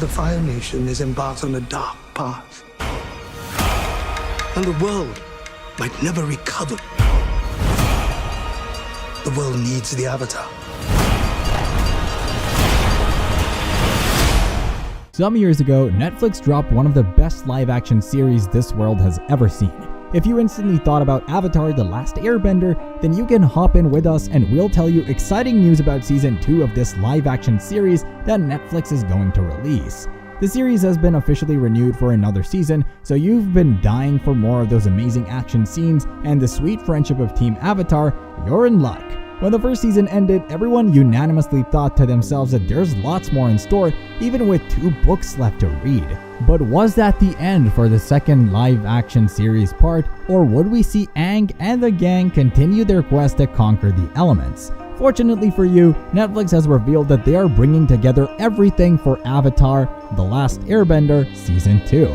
The Fire Nation is embarked on a dark path, and the world might never recover. The world needs the Avatar. Some years ago, Netflix dropped one of the best live-action series this world has ever seen. If you instantly thought about Avatar: The Last Airbender, then you can hop in with us and we'll tell you exciting news about Season 2 of this live-action series that Netflix is going to release. The series has been officially renewed for another season, so you've been dying for more of those amazing action scenes and the sweet friendship of Team Avatar. You're in luck. When the first season ended, everyone unanimously thought to themselves that there's lots more in store, even with 2 books left to read. But was that the end for the second live-action series part, or would we see Aang and the gang continue their quest to conquer the elements? Fortunately for you, Netflix has revealed that they are bringing together everything for Avatar: The Last Airbender Season 2.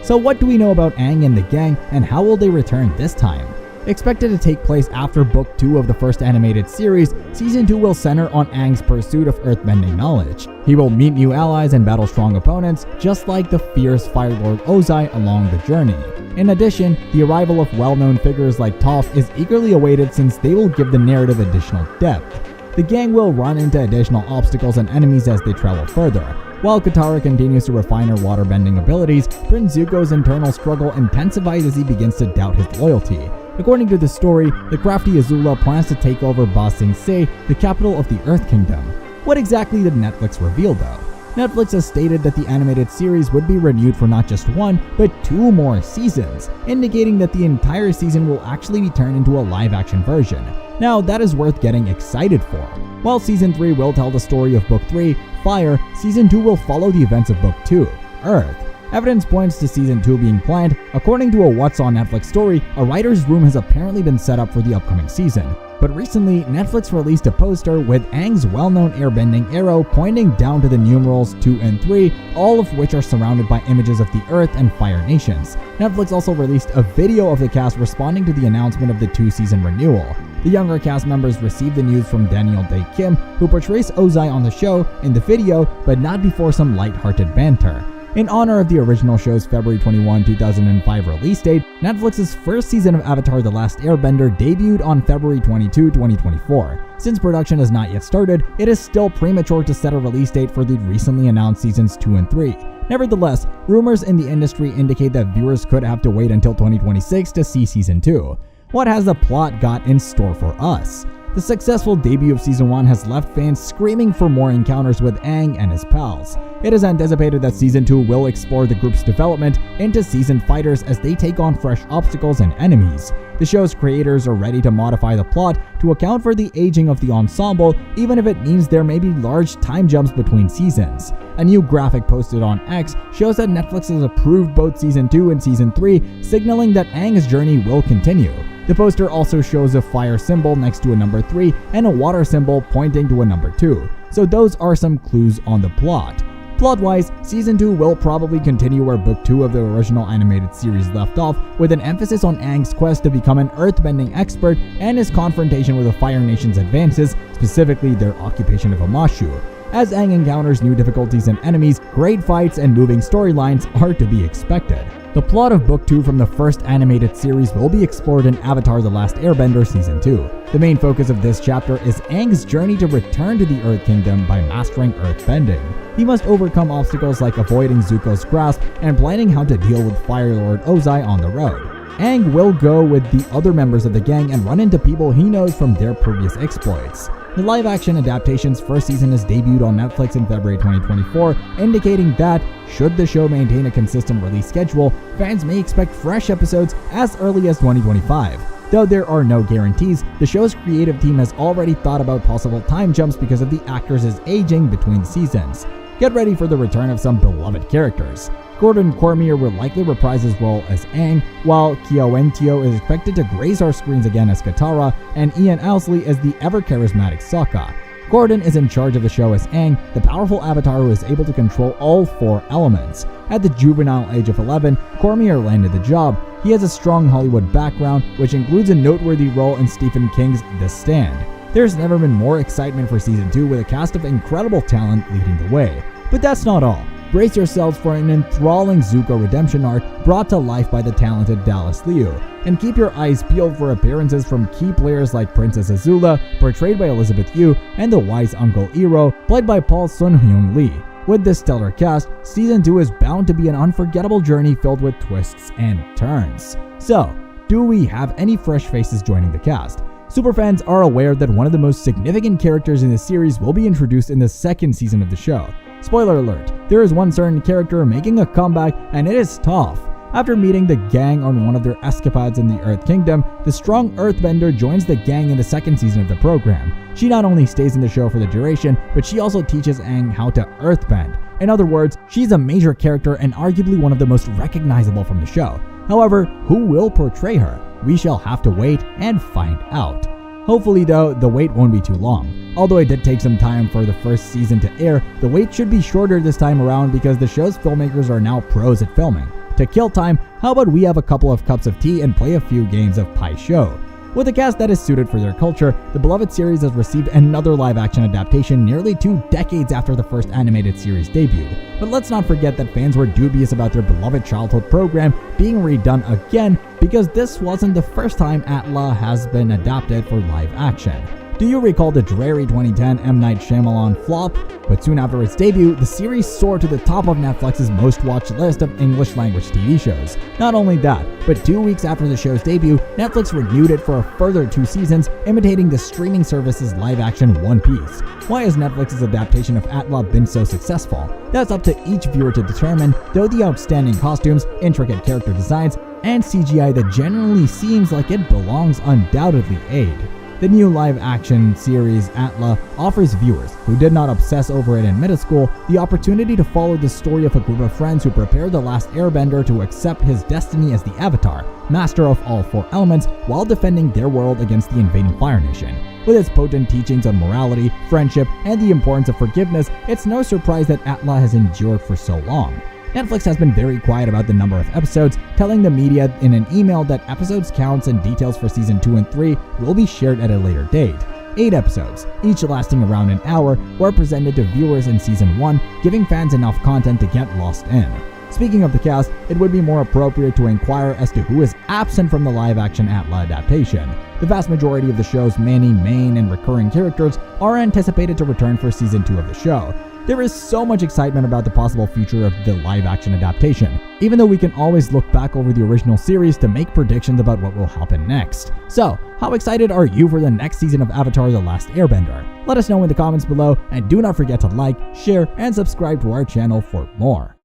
So what do we know about Aang and the gang, and how will they return this time? Expected to take place after Book 2 of the first animated series, Season 2 will center on Aang's pursuit of earthbending knowledge. He will meet new allies and battle strong opponents, just like the fierce Fire Lord Ozai along the journey. In addition, the arrival of well-known figures like Toph is eagerly awaited since they will give the narrative additional depth. The gang will run into additional obstacles and enemies as they travel further. While Katara continues to refine her waterbending abilities, Prince Zuko's internal struggle intensifies as he begins to doubt his loyalty. According to the story, the crafty Azula plans to take over Ba Sing Se, the capital of the Earth Kingdom. What exactly did Netflix reveal though? Netflix has stated that the animated series would be renewed for not just 1, but 2 more seasons, indicating that the entire season will actually be turned into a live-action version. Now, that is worth getting excited for. While Season 3 will tell the story of Book 3, Fire, Season 2 will follow the events of Book 2, Earth. Evidence points to Season 2 being planned. According to a What's on Netflix story, a writer's room has apparently been set up for the upcoming season. But recently, Netflix released a poster with Aang's well-known airbending arrow pointing down to the numerals 2 and 3, all of which are surrounded by images of the Earth and Fire Nations. Netflix also released a video of the cast responding to the announcement of the 2-season renewal. The younger cast members received the news from Daniel Dae Kim, who portrays Ozai on the show, in the video, but not before some light-hearted banter. In honor of the original show's February 21, 2005 release date, Netflix's first season of Avatar: The Last Airbender debuted on February 22, 2024. Since production has not yet started, it is still premature to set a release date for the recently announced seasons 2 and 3. Nevertheless, rumors in the industry indicate that viewers could have to wait until 2026 to see Season 2. What has the plot got in store for us? The successful debut of Season 1 has left fans screaming for more encounters with Aang and his pals. It is anticipated that Season 2 will explore the group's development into seasoned fighters as they take on fresh obstacles and enemies. The show's creators are ready to modify the plot to account for the aging of the ensemble, even if it means there may be large time jumps between seasons. A new graphic posted on X shows that Netflix has approved both Season 2 and Season 3, signaling that Aang's journey will continue. The poster also shows a fire symbol next to a number 3 and a water symbol pointing to a number 2, so those are some clues on the plot. Plot-wise, Season 2 will probably continue where Book 2 of the original animated series left off, with an emphasis on Aang's quest to become an earthbending expert and his confrontation with the Fire Nation's advances, specifically their occupation of Amashu. As Aang encounters new difficulties and enemies, great fights and moving storylines are to be expected. The plot of Book 2 from the first animated series will be explored in Avatar: The Last Airbender Season 2. The main focus of this chapter is Aang's journey to return to the Earth Kingdom by mastering earthbending. He must overcome obstacles like avoiding Zuko's grasp and planning how to deal with Fire Lord Ozai on the road. Aang will go with the other members of the gang and run into people he knows from their previous exploits. The live-action adaptation's first season has debuted on Netflix in February 2024, indicating that, should the show maintain a consistent release schedule, fans may expect fresh episodes as early as 2025. Though there are no guarantees, the show's creative team has already thought about possible time jumps because of the actors' aging between seasons. Get ready for the return of some beloved characters. Gordon Cormier will likely reprise his role as Aang, while Kiawentio is expected to grace our screens again as Katara, and Ian Owsley as the ever-charismatic Sokka. Gordon is in charge of the show as Aang, the powerful avatar who is able to control all 4 elements. At the juvenile age of 11, Cormier landed the job. He has a strong Hollywood background, which includes a noteworthy role in Stephen King's The Stand. There's never been more excitement for Season 2 with a cast of incredible talent leading the way. But that's not all. brace yourselves for an enthralling Zuko redemption arc brought to life by the talented Dallas Liu, and keep your eyes peeled for appearances from key players like Princess Azula, portrayed by Elizabeth Yu, and the wise Uncle Iroh, played by Paul Sun-Hyun Lee. With this stellar cast, Season 2 is bound to be an unforgettable journey filled with twists and turns. So, do we have any fresh faces joining the cast? Superfans are aware that one of the most significant characters in the series will be introduced in the second season of the show. Spoiler alert, there is one certain character making a comeback, and it is Toph. After meeting the gang on one of their escapades in the Earth Kingdom, the strong Earthbender joins the gang in the second season of the program. She not only stays in the show for the duration, but she also teaches Aang how to Earthbend. In other words, she's a major character and arguably one of the most recognizable from the show. However, who will portray her? We shall have to wait and find out. Hopefully though, the wait won't be too long. Although it did take some time for the first season to air, the wait should be shorter this time around because the show's filmmakers are now pros at filming. To kill time, how about we have a couple of cups of tea and play a few games of Pai Sho? With a cast that is suited for their culture, the beloved series has received another live-action adaptation nearly 2 decades after the first animated series debut. But let's not forget that fans were dubious about their beloved childhood program being redone again because this wasn't the first time Atla has been adapted for live action. Do you recall the dreary 2010 M. Night Shyamalan flop? But soon after its debut, the series soared to the top of Netflix's most-watched list of English-language TV shows. Not only that, but 2 weeks after the show's debut, Netflix renewed it for a further 2 seasons, imitating the streaming service's live-action One Piece. Why has Netflix's adaptation of Atla been so successful? That's up to each viewer to determine, though the outstanding costumes, intricate character designs, and CGI that generally seems like it belongs undoubtedly aid. The new live-action series Atla offers viewers who did not obsess over it in middle school the opportunity to follow the story of a group of friends who prepare the last airbender to accept his destiny as the Avatar, master of all 4 elements, while defending their world against the invading Fire Nation. With its potent teachings on morality, friendship, and the importance of forgiveness, it's no surprise that Atla has endured for so long. Netflix has been very quiet about the number of episodes, telling the media in an email that episodes counts and details for season 2 and 3 will be shared at a later date. 8 episodes, each lasting around an hour, were presented to viewers in season 1, giving fans enough content to get lost in. Speaking of the cast, it would be more appropriate to inquire as to who is absent from the live-action Atla adaptation. The vast majority of the show's many main and recurring characters are anticipated to return for season 2 of the show. There is so much excitement about the possible future of the live-action adaptation, even though we can always look back over the original series to make predictions about what will happen next. So, how excited are you for the next season of Avatar: The Last Airbender? Let us know in the comments below, and do not forget to like, share, and subscribe to our channel for more.